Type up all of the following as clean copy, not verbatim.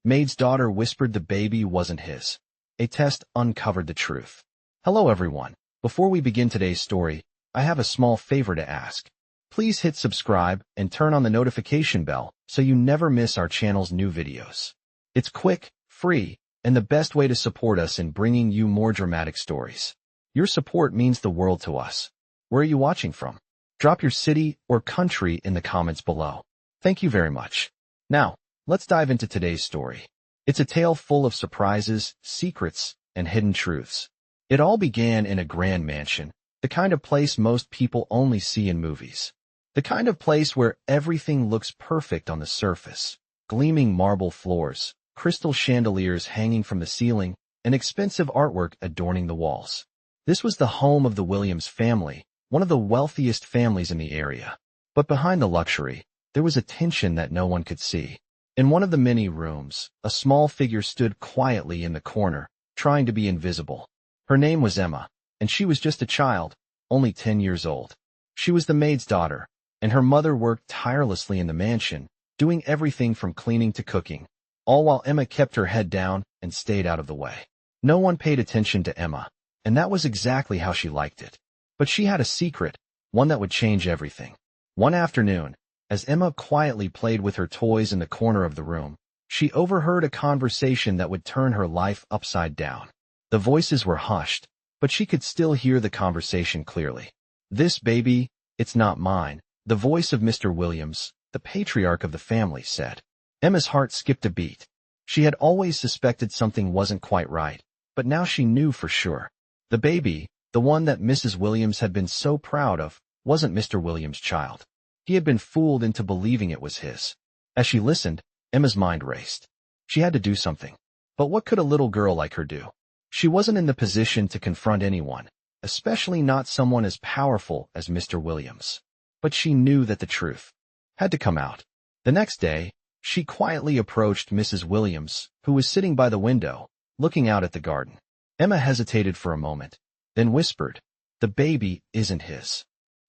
Maid's daughter whispered the baby wasn't his. A test uncovered the truth. Hello everyone. Before we begin today's story, I have a small favor to ask. Please hit subscribe and turn on the notification bell so you never miss our channel's new videos. It's quick, free, and the best way to support us in bringing you more dramatic stories. Your support means the world to us. Where are you watching from? Drop your city or country in the comments below. Thank you very much. Now, let's dive into today's story. It's a tale full of surprises, secrets, and hidden truths. It all began in a grand mansion, the kind of place most people only see in movies. The kind of place where everything looks perfect on the surface. Gleaming marble floors, crystal chandeliers hanging from the ceiling, and expensive artwork adorning the walls. This was the home of the Williams family, one of the wealthiest families in the area. But behind the luxury, there was a tension that no one could see. In one of the many rooms, a small figure stood quietly in the corner, trying to be invisible. Her name was Emma, and she was just a child, only 10 years old. She was the maid's daughter, and her mother worked tirelessly in the mansion, doing everything from cleaning to cooking, all while Emma kept her head down and stayed out of the way. No one paid attention to Emma, and that was exactly how she liked it. But she had a secret, one that would change everything. One afternoon, as Emma quietly played with her toys in the corner of the room, she overheard a conversation that would turn her life upside down. The voices were hushed, but she could still hear the conversation clearly. "This baby, it's not mine," the voice of Mr. Williams, the patriarch of the family, said. Emma's heart skipped a beat. She had always suspected something wasn't quite right, but now she knew for sure. The baby, the one that Mrs. Williams had been so proud of, wasn't Mr. Williams' child. He had been fooled into believing it was his. As she listened, Emma's mind raced. She had to do something. But what could a little girl like her do? She wasn't in the position to confront anyone, especially not someone as powerful as Mr. Williams. But she knew that the truth had to come out. The next day, she quietly approached Mrs. Williams, who was sitting by the window, looking out at the garden. Emma hesitated for a moment, then whispered, "The baby isn't his."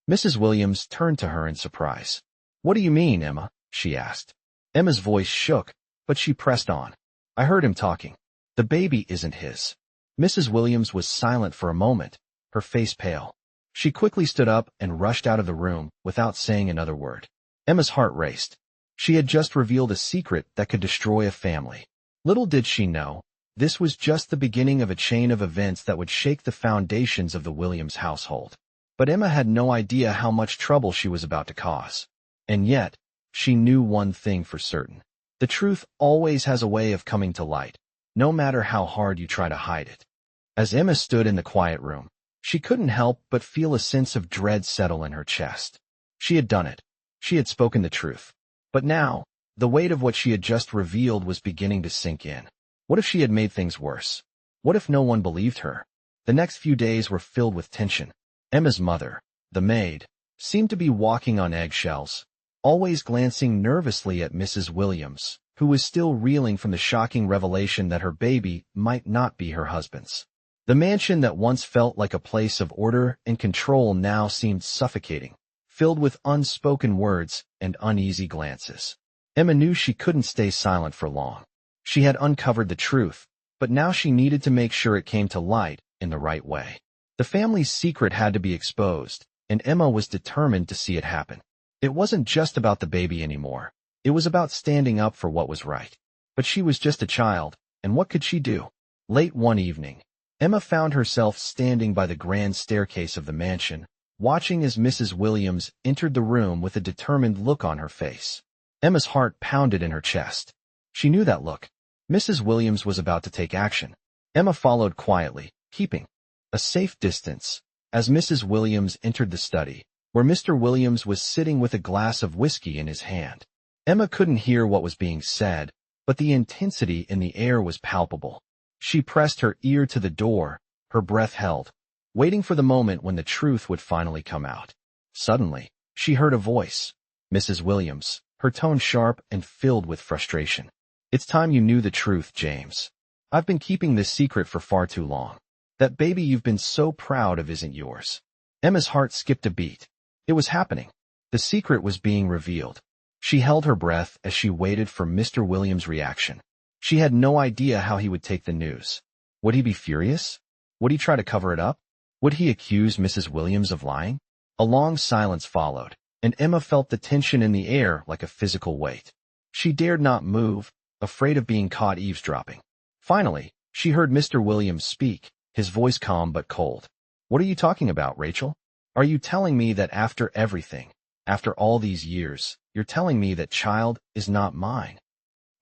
Mrs. Williams turned to her in surprise. "What do you mean, Emma?" she asked. Emma's voice shook, but she pressed on. "I heard him talking. The baby isn't his." Mrs. Williams was silent for a moment, her face pale. She quickly stood up and rushed out of the room without saying another word. Emma's heart raced. She had just revealed a secret that could destroy a family. Little did she know, this was just the beginning of a chain of events that would shake the foundations of the Williams household. But Emma had no idea how much trouble she was about to cause. And yet, she knew one thing for certain. The truth always has a way of coming to light, no matter how hard you try to hide it. As Emma stood in the quiet room, she couldn't help but feel a sense of dread settle in her chest. She had done it. She had spoken the truth. But now, the weight of what she had just revealed was beginning to sink in. What if she had made things worse? What if no one believed her? The next few days were filled with tension. Emma's mother, the maid, seemed to be walking on eggshells, always glancing nervously at Mrs. Williams, who was still reeling from the shocking revelation that her baby might not be her husband's. The mansion that once felt like a place of order and control now seemed suffocating, filled with unspoken words and uneasy glances. Emma knew she couldn't stay silent for long. She had uncovered the truth, but now she needed to make sure it came to light in the right way. The family's secret had to be exposed, and Emma was determined to see it happen. It wasn't just about the baby anymore. It was about standing up for what was right. But she was just a child, and what could she do? Late one evening, Emma found herself standing by the grand staircase of the mansion, watching as Mrs. Williams entered the room with a determined look on her face. Emma's heart pounded in her chest. She knew that look. Mrs. Williams was about to take action. Emma followed quietly, keeping a safe distance, as Mrs. Williams entered the study, where Mr. Williams was sitting with a glass of whiskey in his hand. Emma couldn't hear what was being said, but the intensity in the air was palpable. She pressed her ear to the door, her breath held, waiting for the moment when the truth would finally come out. Suddenly, she heard a voice. Mrs. Williams, her tone sharp and filled with frustration. "It's time you knew the truth, James. I've been keeping this secret for far too long. That baby you've been so proud of isn't yours." Emma's heart skipped a beat. It was happening. The secret was being revealed. She held her breath as she waited for Mr. Williams' reaction. She had no idea how he would take the news. Would he be furious? Would he try to cover it up? Would he accuse Mrs. Williams of lying? A long silence followed, and Emma felt the tension in the air like a physical weight. She dared not move, afraid of being caught eavesdropping. Finally, she heard Mr. Williams speak, his voice calm but cold. "What are you talking about, Rachel? Are you telling me that after everything, after all these years, you're telling me that child is not mine?"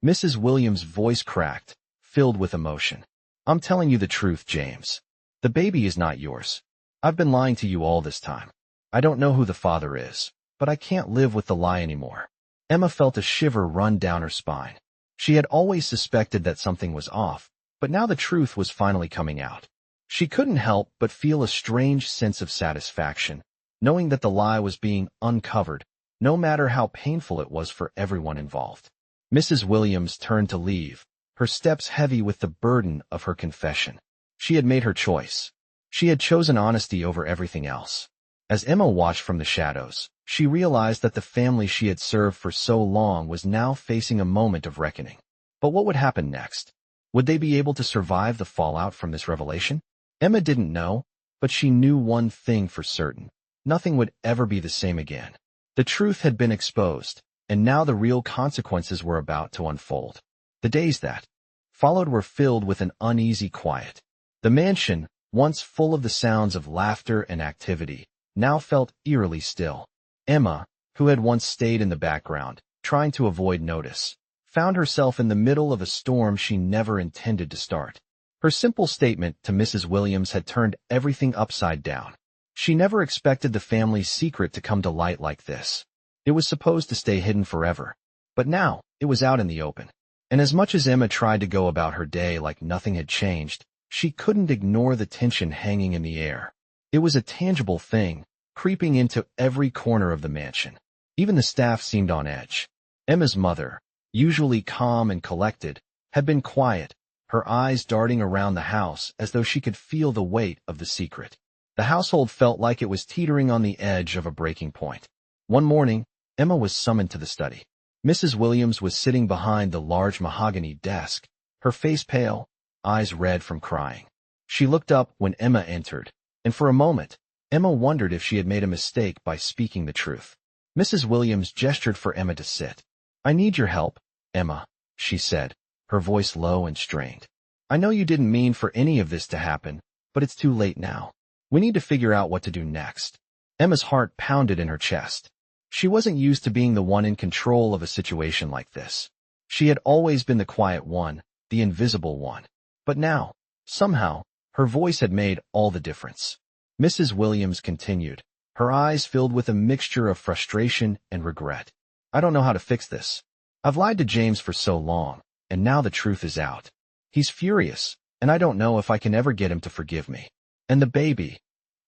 Mrs. Williams' voice cracked, filled with emotion. "I'm telling you the truth, James. The baby is not yours. I've been lying to you all this time. I don't know who the father is, but I can't live with the lie anymore." Emma felt a shiver run down her spine. She had always suspected that something was off, but now the truth was finally coming out. She couldn't help but feel a strange sense of satisfaction, knowing that the lie was being uncovered, no matter how painful it was for everyone involved. Mrs. Williams turned to leave, her steps heavy with the burden of her confession. She had made her choice. She had chosen honesty over everything else. As Emma watched from the shadows, she realized that the family she had served for so long was now facing a moment of reckoning. But what would happen next? Would they be able to survive the fallout from this revelation? Emma didn't know, but she knew one thing for certain. Nothing would ever be the same again. The truth had been exposed, and now the real consequences were about to unfold. The days that followed were filled with an uneasy quiet. The mansion, once full of the sounds of laughter and activity, now felt eerily still. Emma, who had once stayed in the background, trying to avoid notice, found herself in the middle of a storm she never intended to start. Her simple statement to Mrs. Williams had turned everything upside down. She never expected the family's secret to come to light like this. It was supposed to stay hidden forever, but now it was out in the open. And as much as Emma tried to go about her day like nothing had changed, she couldn't ignore the tension hanging in the air. It was a tangible thing, creeping into every corner of the mansion. Even the staff seemed on edge. Emma's mother, usually calm and collected, had been quiet, her eyes darting around the house as though she could feel the weight of the secret. The household felt like it was teetering on the edge of a breaking point. One morning, Emma was summoned to the study. Mrs. Williams was sitting behind the large mahogany desk, her face pale, eyes red from crying. She looked up when Emma entered, and for a moment, Emma wondered if she had made a mistake by speaking the truth. Mrs. Williams gestured for Emma to sit. "I need your help, Emma," she said, her voice low and strained. "I know you didn't mean for any of this to happen, but it's too late now. We need to figure out what to do next." Emma's heart pounded in her chest. She wasn't used to being the one in control of a situation like this. She had always been the quiet one, the invisible one. But now, somehow, her voice had made all the difference. Mrs. Williams continued, her eyes filled with a mixture of frustration and regret. "I don't know how to fix this. I've lied to James for so long, and now the truth is out. He's furious, and I don't know if I can ever get him to forgive me. And the baby."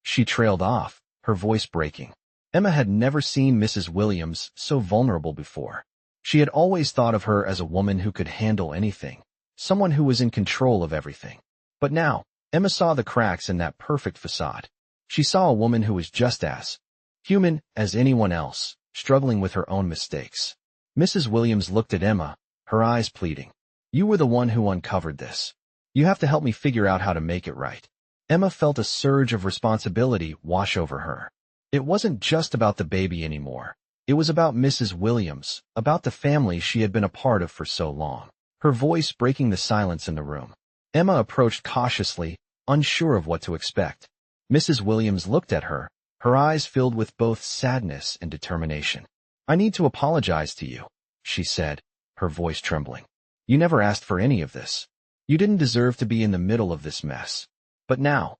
She trailed off, her voice breaking. Emma had never seen Mrs. Williams so vulnerable before. She had always thought of her as a woman who could handle anything, someone who was in control of everything. But now, Emma saw the cracks in that perfect facade. She saw a woman who was just as human as anyone else, struggling with her own mistakes. Mrs. Williams looked at Emma, her eyes pleading. "You were the one who uncovered this. You have to help me figure out how to make it right." Emma felt a surge of responsibility wash over her. It wasn't just about the baby anymore. It was about Mrs. Williams, about the family she had been a part of for so long. Her voice breaking the silence in the room. Emma approached cautiously, unsure of what to expect. Mrs. Williams looked at her, her eyes filled with both sadness and determination. "I need to apologize to you," she said, her voice trembling. "You never asked for any of this. You didn't deserve to be in the middle of this mess. But now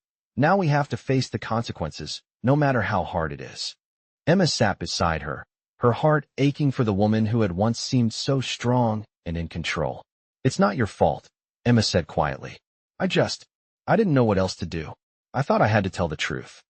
we have to face the consequences, no matter how hard it is." Emma sat beside her, her heart aching for the woman who had once seemed so strong and in control. "It's not your fault," Emma said quietly. I didn't know what else to do. I thought I had to tell the truth."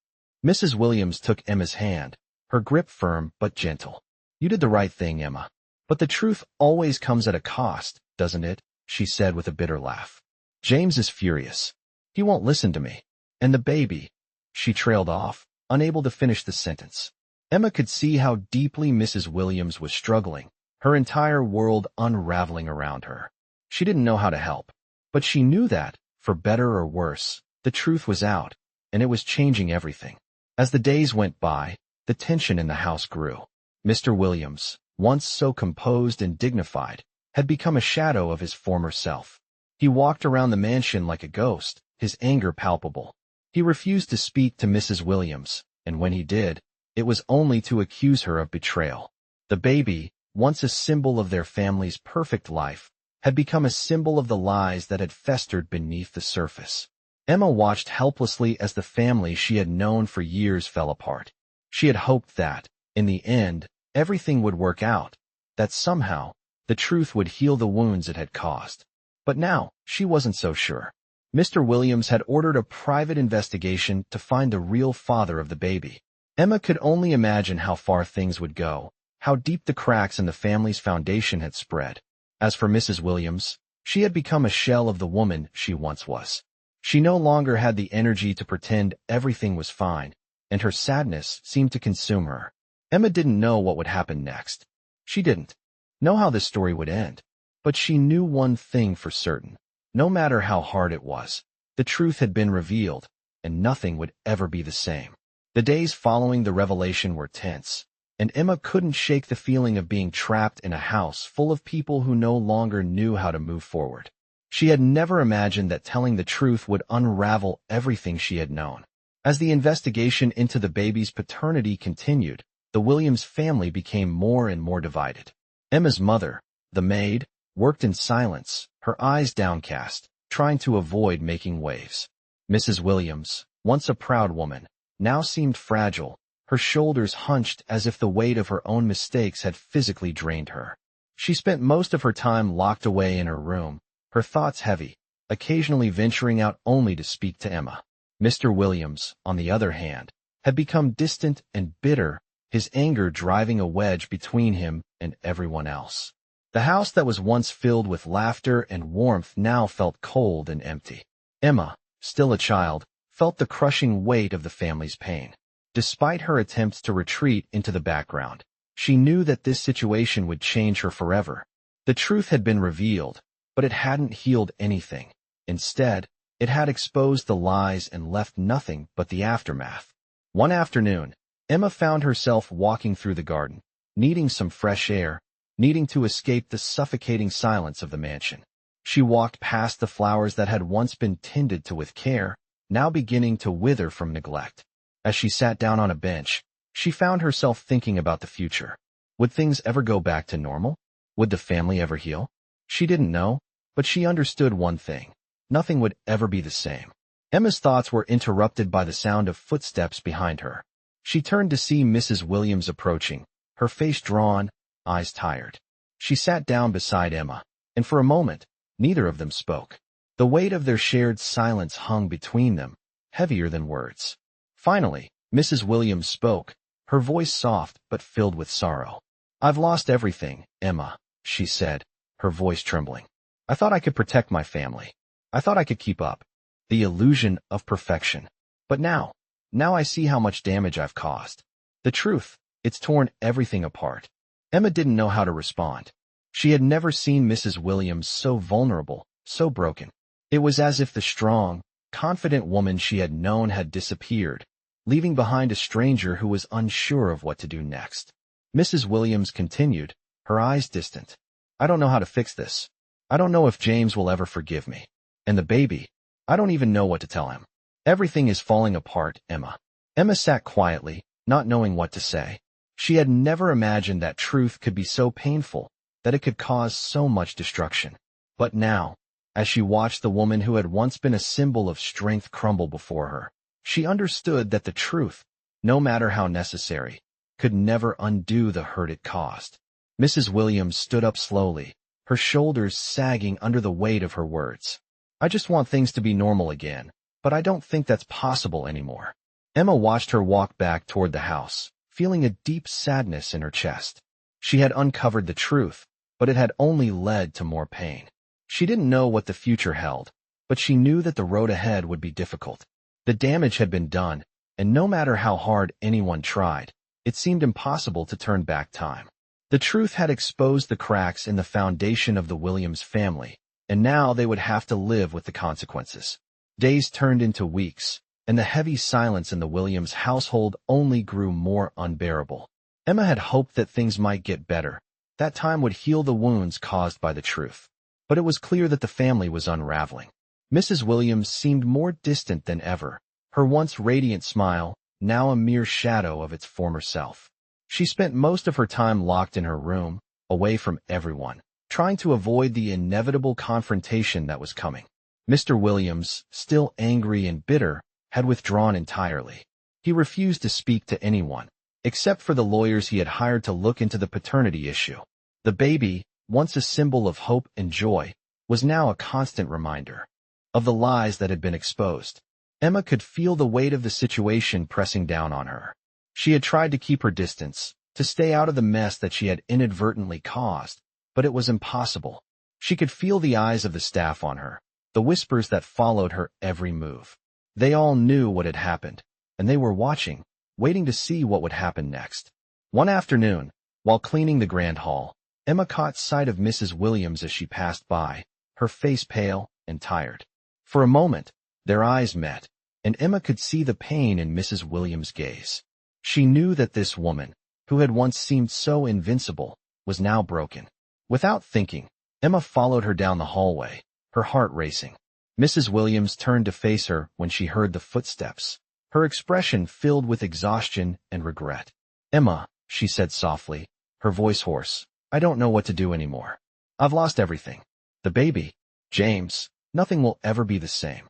Mrs. Williams took Emma's hand, her grip firm but gentle. "You did the right thing, Emma. But the truth always comes at a cost, doesn't it?" she said with a bitter laugh. "James is furious. He won't listen to me. And the baby." She trailed off, unable to finish the sentence. Emma could see how deeply Mrs. Williams was struggling, her entire world unraveling around her. She didn't know how to help. But she knew that, for better or worse, the truth was out, and it was changing everything. As the days went by, the tension in the house grew. Mr. Williams, once so composed and dignified, had become a shadow of his former self. He walked around the mansion like a ghost, his anger palpable. He refused to speak to Mrs. Williams, and when he did, it was only to accuse her of betrayal. The baby, once a symbol of their family's perfect life, had become a symbol of the lies that had festered beneath the surface. Emma watched helplessly as the family she had known for years fell apart. She had hoped that, in the end, everything would work out, that somehow, the truth would heal the wounds it had caused. But now, she wasn't so sure. Mr. Williams had ordered a private investigation to find the real father of the baby. Emma could only imagine how far things would go, how deep the cracks in the family's foundation had spread. As for Mrs. Williams, she had become a shell of the woman she once was. She no longer had the energy to pretend everything was fine, and her sadness seemed to consume her. Emma didn't know what would happen next. She didn't know how this story would end. But she knew one thing for certain. No matter how hard it was, the truth had been revealed, and nothing would ever be the same. The days following the revelation were tense, and Emma couldn't shake the feeling of being trapped in a house full of people who no longer knew how to move forward. She had never imagined that telling the truth would unravel everything she had known. As the investigation into the baby's paternity continued, the Williams family became more and more divided. Emma's mother, the maid, worked in silence, her eyes downcast, trying to avoid making waves. Mrs. Williams, once a proud woman, now seemed fragile, her shoulders hunched as if the weight of her own mistakes had physically drained her. She spent most of her time locked away in her room, her thoughts heavy, occasionally venturing out only to speak to Emma. Mr. Williams, on the other hand, had become distant and bitter, his anger driving a wedge between him and everyone else. The house that was once filled with laughter and warmth now felt cold and empty. Emma, still a child, felt the crushing weight of the family's pain. Despite her attempts to retreat into the background, she knew that this situation would change her forever. The truth had been revealed, but it hadn't healed anything. Instead, it had exposed the lies and left nothing but the aftermath. One afternoon, Emma found herself walking through the garden, needing some fresh air, needing to escape the suffocating silence of the mansion. She walked past the flowers that had once been tended to with care, now beginning to wither from neglect. As she sat down on a bench, she found herself thinking about the future. Would things ever go back to normal? Would the family ever heal? She didn't know, but she understood one thing. Nothing would ever be the same. Emma's thoughts were interrupted by the sound of footsteps behind her. She turned to see Mrs. Williams approaching, her face drawn, eyes tired. She sat down beside Emma, and for a moment, neither of them spoke. The weight of their shared silence hung between them, heavier than words. Finally, Mrs. Williams spoke, her voice soft but filled with sorrow. "I've lost everything, Emma," she said, her voice trembling. "I thought I could protect my family. I thought I could keep up. The illusion of perfection. But now I see how much damage I've caused. The truth, it's torn everything apart." Emma didn't know how to respond. She had never seen Mrs. Williams so vulnerable, so broken. It was as if the strong, confident woman she had known had disappeared, leaving behind a stranger who was unsure of what to do next. Mrs. Williams continued, her eyes distant. "I don't know how to fix this. I don't know if James will ever forgive me. And the baby, I don't even know what to tell him. Everything is falling apart, Emma." Emma sat quietly, not knowing what to say. She had never imagined that truth could be so painful, that it could cause so much destruction. But now, as she watched the woman who had once been a symbol of strength crumble before her, she understood that the truth, no matter how necessary, could never undo the hurt it caused. Mrs. Williams stood up slowly, her shoulders sagging under the weight of her words. "I just want things to be normal again, but I don't think that's possible anymore." Emma watched her walk back toward the house, feeling a deep sadness in her chest. She had uncovered the truth, but it had only led to more pain. She didn't know what the future held, but she knew that the road ahead would be difficult. The damage had been done, and no matter how hard anyone tried, it seemed impossible to turn back time. The truth had exposed the cracks in the foundation of the Williams family, and now they would have to live with the consequences. Days turned into weeks, and the heavy silence in the Williams household only grew more unbearable. Emma had hoped that things might get better. That time would heal the wounds caused by the truth. But it was clear that the family was unraveling. Mrs. Williams seemed more distant than ever, her once radiant smile now a mere shadow of its former self. She spent most of her time locked in her room, away from everyone, trying to avoid the inevitable confrontation that was coming. Mr. Williams, still angry and bitter, had withdrawn entirely. He refused to speak to anyone, except for the lawyers he had hired to look into the paternity issue. The baby, once a symbol of hope and joy, was now a constant reminder of the lies that had been exposed. Emma could feel the weight of the situation pressing down on her. She had tried to keep her distance, to stay out of the mess that she had inadvertently caused, but it was impossible. She could feel the eyes of the staff on her, the whispers that followed her every move. They all knew what had happened, and they were watching, waiting to see what would happen next. One afternoon, while cleaning the grand hall, Emma caught sight of Mrs. Williams as she passed by, her face pale and tired. For a moment, their eyes met, and Emma could see the pain in Mrs. Williams' gaze. She knew that this woman, who had once seemed so invincible, was now broken. Without thinking, Emma followed her down the hallway, her heart racing. Mrs. Williams turned to face her when she heard the footsteps, her expression filled with exhaustion and regret. "Emma," she said softly, her voice hoarse, "I don't know what to do anymore. I've lost everything. The baby, James, nothing will ever be the same."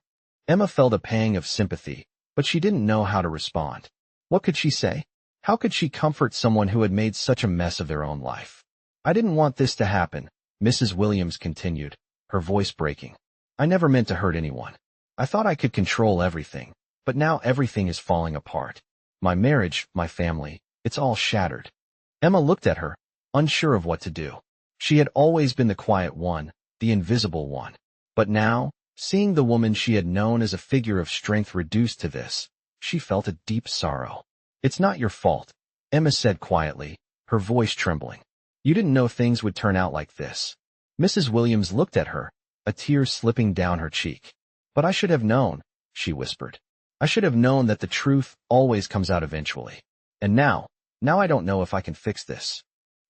Emma felt a pang of sympathy, but she didn't know how to respond. What could she say? How could she comfort someone who had made such a mess of their own life? "I didn't want this to happen," Mrs. Williams continued, her voice breaking. "I never meant to hurt anyone. I thought I could control everything, but now everything is falling apart. My marriage, my family, it's all shattered." Emma looked at her, unsure of what to do. She had always been the quiet one, the invisible one. But now, seeing the woman she had known as a figure of strength reduced to this, she felt a deep sorrow. "It's not your fault," Emma said quietly, her voice trembling. "You didn't know things would turn out like this." Mrs. Williams looked at her, a tear slipping down her cheek. "But I should have known," she whispered. "I should have known that the truth always comes out eventually. And now I don't know if I can fix this."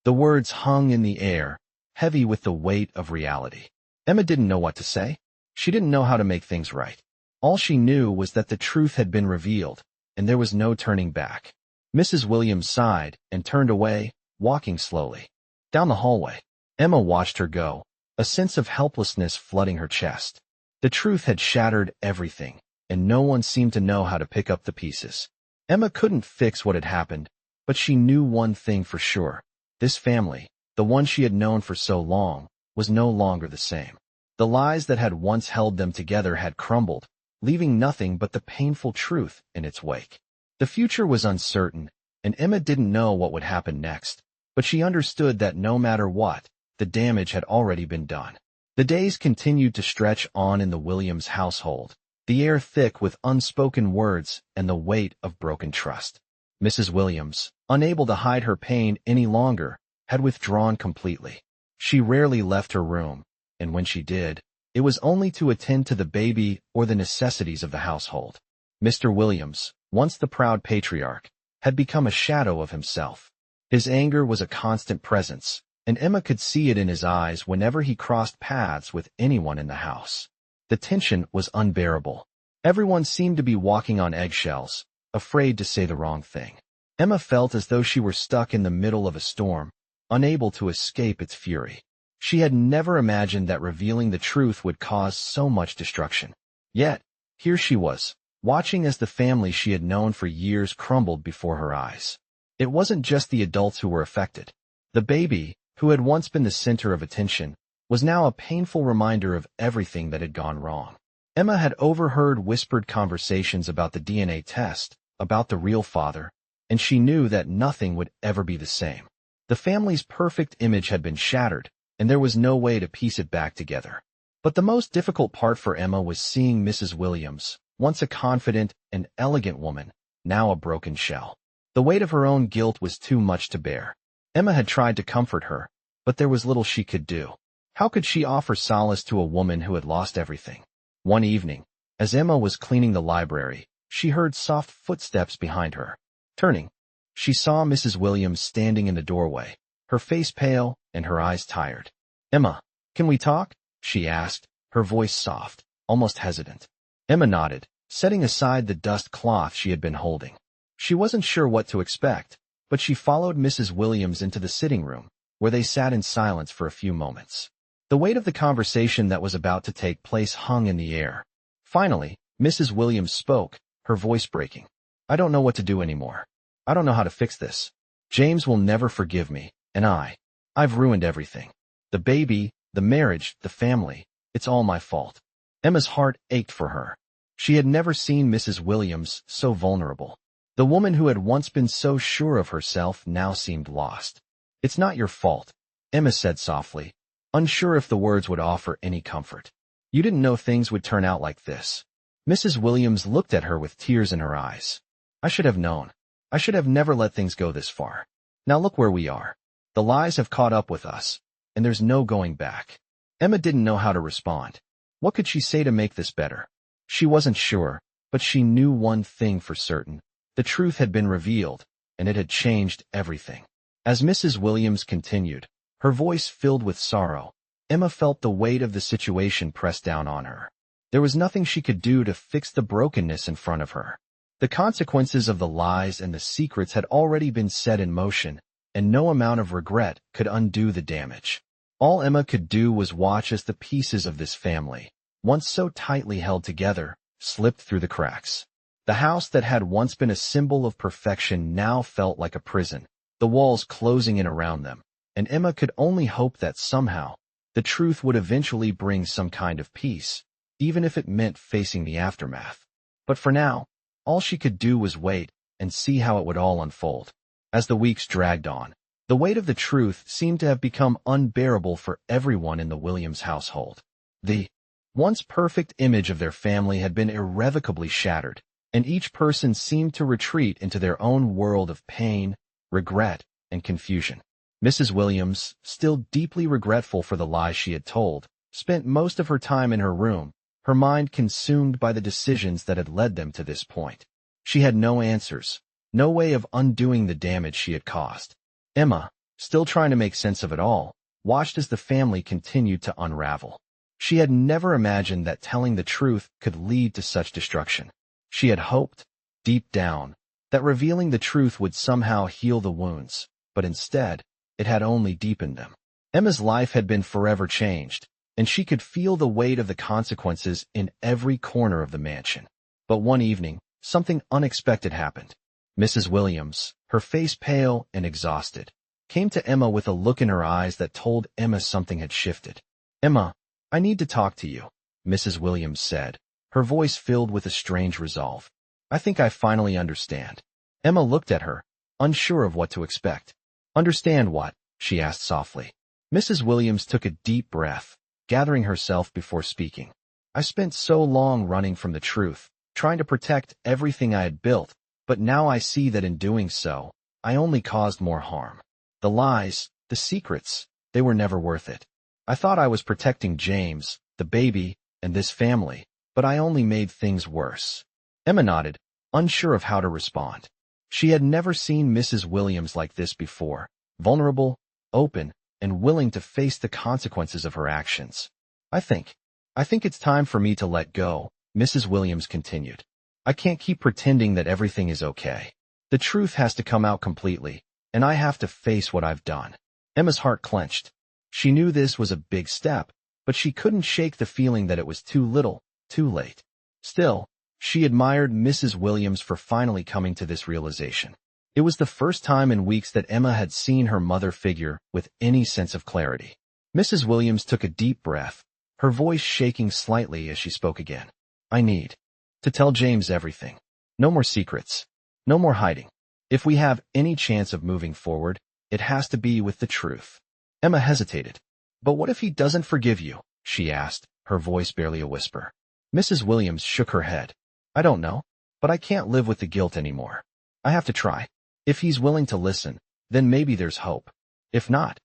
The words hung in the air, heavy with the weight of reality. Emma didn't know what to say. She didn't know how to make things right. All she knew was that the truth had been revealed, and there was no turning back. Mrs. Williams sighed and turned away, walking slowly down the hallway. Emma watched her go, a sense of helplessness flooding her chest. The truth had shattered everything, and no one seemed to know how to pick up the pieces. Emma couldn't fix what had happened, but she knew one thing for sure. This family, the one she had known for so long, was no longer the same. The lies that had once held them together had crumbled, leaving nothing but the painful truth in its wake. The future was uncertain, and Emma didn't know what would happen next, but she understood that no matter what, the damage had already been done. The days continued to stretch on in the Williams household, the air thick with unspoken words and the weight of broken trust. Mrs. Williams, unable to hide her pain any longer, had withdrawn completely. She rarely left her room, and when she did, it was only to attend to the baby or the necessities of the household. Mr. Williams, once the proud patriarch, had become a shadow of himself. His anger was a constant presence, and Emma could see it in his eyes whenever he crossed paths with anyone in the house. The tension was unbearable. Everyone seemed to be walking on eggshells, afraid to say the wrong thing. Emma felt as though she were stuck in the middle of a storm, unable to escape its fury. She had never imagined that revealing the truth would cause so much destruction. Yet, here she was, watching as the family she had known for years crumbled before her eyes. It wasn't just the adults who were affected. The baby, who had once been the center of attention, was now a painful reminder of everything that had gone wrong. Emma had overheard whispered conversations about the DNA test, about the real father, and she knew that nothing would ever be the same. The family's perfect image had been shattered, and there was no way to piece it back together. But the most difficult part for Emma was seeing Mrs. Williams, once a confident and elegant woman, now a broken shell. The weight of her own guilt was too much to bear. Emma had tried to comfort her, but there was little she could do. How could she offer solace to a woman who had lost everything? One evening, as Emma was cleaning the library, she heard soft footsteps behind her. Turning, she saw Mrs. Williams standing in the doorway, her face pale and her eyes tired. "Emma, can we talk?" she asked, her voice soft, almost hesitant. Emma nodded, setting aside the dust cloth she had been holding. She wasn't sure what to expect, but she followed Mrs. Williams into the sitting room, where they sat in silence for a few moments. The weight of the conversation that was about to take place hung in the air. Finally, Mrs. Williams spoke, her voice breaking. "I don't know what to do anymore. I don't know how to fix this. James will never forgive me, and I've ruined everything. The baby, the marriage, the family. It's all my fault." Emma's heart ached for her. She had never seen Mrs. Williams so vulnerable. The woman who had once been so sure of herself now seemed lost. "It's not your fault," Emma said softly, unsure if the words would offer any comfort. "You didn't know things would turn out like this." Mrs. Williams looked at her with tears in her eyes. "I should have known. I should have never let things go this far. Now look where we are. The lies have caught up with us, and there's no going back." Emma didn't know how to respond. What could she say to make this better? She wasn't sure, but she knew one thing for certain. The truth had been revealed, and it had changed everything. As Mrs. Williams continued, her voice filled with sorrow, Emma felt the weight of the situation press down on her. There was nothing she could do to fix the brokenness in front of her. The consequences of the lies and the secrets had already been set in motion, and no amount of regret could undo the damage. All Emma could do was watch as the pieces of this family, once so tightly held together, slipped through the cracks. The house that had once been a symbol of perfection now felt like a prison, the walls closing in around them, and Emma could only hope that somehow, the truth would eventually bring some kind of peace, even if it meant facing the aftermath. But for now, all she could do was wait and see how it would all unfold. As the weeks dragged on, the weight of the truth seemed to have become unbearable for everyone in the Williams household. The once perfect image of their family had been irrevocably shattered, and each person seemed to retreat into their own world of pain, regret, and confusion. Mrs. Williams, still deeply regretful for the lies she had told, spent most of her time in her room, her mind consumed by the decisions that had led them to this point. She had no answers, no way of undoing the damage she had caused. Emma, still trying to make sense of it all, watched as the family continued to unravel. She had never imagined that telling the truth could lead to such destruction. She had hoped, deep down, that revealing the truth would somehow heal the wounds, but instead, it had only deepened them. Emma's life had been forever changed, and she could feel the weight of the consequences in every corner of the mansion. But one evening, something unexpected happened. Mrs. Williams, her face pale and exhausted, came to Emma with a look in her eyes that told Emma something had shifted. "Emma, I need to talk to you," Mrs. Williams said, her voice filled with a strange resolve. "I think I finally understand." Emma looked at her, unsure of what to expect. "Understand what?" she asked softly. Mrs. Williams took a deep breath, gathering herself before speaking. "I spent so long running from the truth, trying to protect everything I had built, but now I see that in doing so, I only caused more harm. The lies, the secrets, they were never worth it. I thought I was protecting James, the baby, and this family, but I only made things worse." Emma nodded, unsure of how to respond. She had never seen Mrs. Williams like this before, vulnerable, open, and willing to face the consequences of her actions. I think it's time for me to let go," Mrs. Williams continued. "I can't keep pretending that everything is okay. The truth has to come out completely, and I have to face what I've done." Emma's heart clenched. She knew this was a big step, but she couldn't shake the feeling that it was too little, too late. Still, she admired Mrs. Williams for finally coming to this realization. It was the first time in weeks that Emma had seen her mother figure with any sense of clarity. Mrs. Williams took a deep breath, her voice shaking slightly as she spoke again. "I need to tell James everything. No more secrets. No more hiding. If we have any chance of moving forward, it has to be with the truth." Emma hesitated. "But what if he doesn't forgive you?" she asked, her voice barely a whisper. Mrs. Williams shook her head. "I don't know, but I can't live with the guilt anymore. I have to try. If he's willing to listen, then maybe there's hope. If not,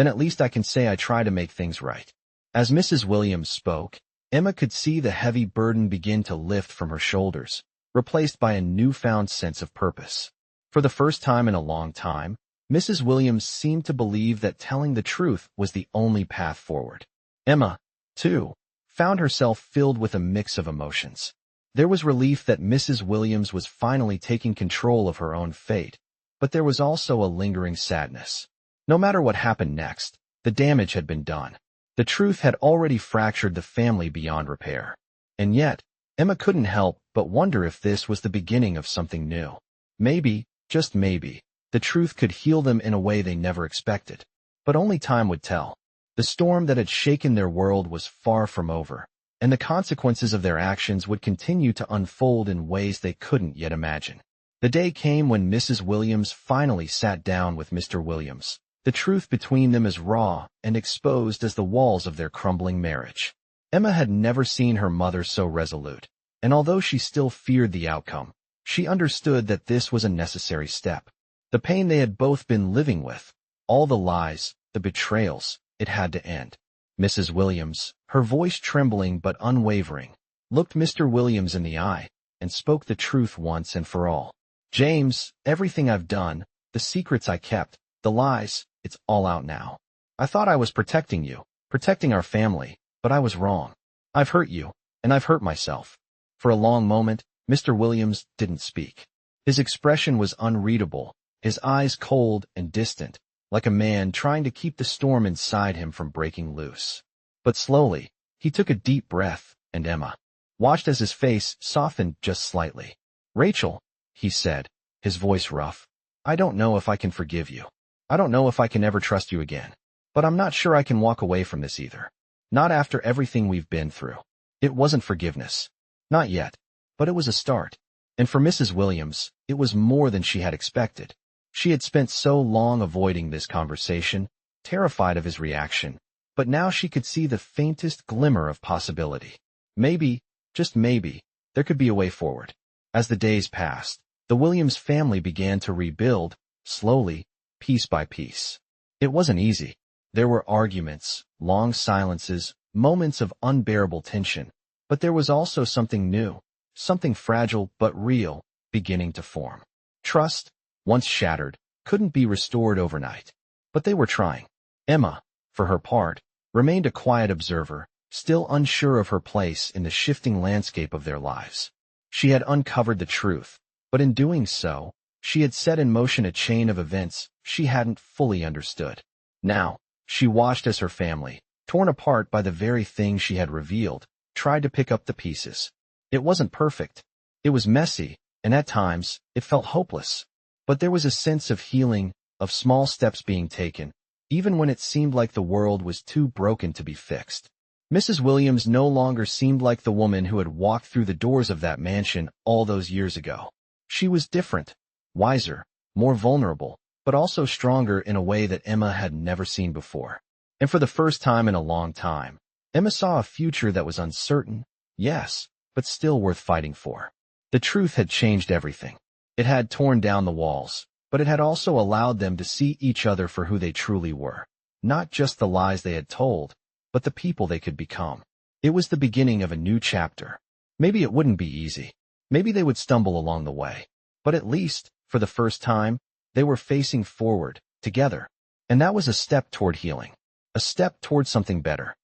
then at least I can say I try to make things right." As Mrs. Williams spoke, Emma could see the heavy burden begin to lift from her shoulders, replaced by a newfound sense of purpose. For the first time in a long time, Mrs. Williams seemed to believe that telling the truth was the only path forward. Emma, too, found herself filled with a mix of emotions. There was relief that Mrs. Williams was finally taking control of her own fate, but there was also a lingering sadness. No matter what happened next, the damage had been done. The truth had already fractured the family beyond repair. And yet, Emma couldn't help but wonder if this was the beginning of something new. Maybe, just maybe, the truth could heal them in a way they never expected. But only time would tell. The storm that had shaken their world was far from over, and the consequences of their actions would continue to unfold in ways they couldn't yet imagine. The day came when Mrs. Williams finally sat down with Mr. Williams, the truth between them as raw and exposed as the walls of their crumbling marriage. Emma had never seen her mother so resolute, and although she still feared the outcome, she understood that this was a necessary step. The pain they had both been living with, all the lies, the betrayals, it had to end. Mrs. Williams, her voice trembling but unwavering, looked Mr. Williams in the eye and spoke the truth once and for all. "James, everything I've done, the secrets I kept, the lies, it's all out now. I thought I was protecting you, protecting our family, but I was wrong. I've hurt you, and I've hurt myself." For a long moment, Mr. Williams didn't speak. His expression was unreadable, his eyes cold and distant, like a man trying to keep the storm inside him from breaking loose. But slowly, he took a deep breath, and Emma watched as his face softened just slightly. "Rachel," he said, his voice rough, "I don't know if I can forgive you. I don't know if I can ever trust you again. But I'm not sure I can walk away from this either. Not after everything we've been through." It wasn't forgiveness. Not yet. But it was a start. And for Mrs. Williams, it was more than she had expected. She had spent so long avoiding this conversation, terrified of his reaction, but now she could see the faintest glimmer of possibility. Maybe, just maybe, there could be a way forward. As the days passed, the Williams family began to rebuild, slowly, piece by piece. It wasn't easy. There were arguments, long silences, moments of unbearable tension, but there was also something new, something fragile but real, beginning to form. Trust, once shattered, couldn't be restored overnight. But they were trying. Emma, for her part, remained a quiet observer, still unsure of her place in the shifting landscape of their lives. She had uncovered the truth, but in doing so, she had set in motion a chain of events she hadn't fully understood. Now, she watched as her family, torn apart by the very thing she had revealed, tried to pick up the pieces. It wasn't perfect. It was messy, and at times, it felt hopeless. But there was a sense of healing, of small steps being taken, even when it seemed like the world was too broken to be fixed. Mrs. Williams no longer seemed like the woman who had walked through the doors of that mansion all those years ago. She was different, wiser, more vulnerable, but also stronger in a way that Emma had never seen before. And for the first time in a long time, Emma saw a future that was uncertain, yes, but still worth fighting for. The truth had changed everything. It had torn down the walls, but it had also allowed them to see each other for who they truly were. Not just the lies they had told, but the people they could become. It was the beginning of a new chapter. Maybe it wouldn't be easy. Maybe they would stumble along the way. But at least, for the first time, they were facing forward, together. And that was a step toward healing. A step toward something better.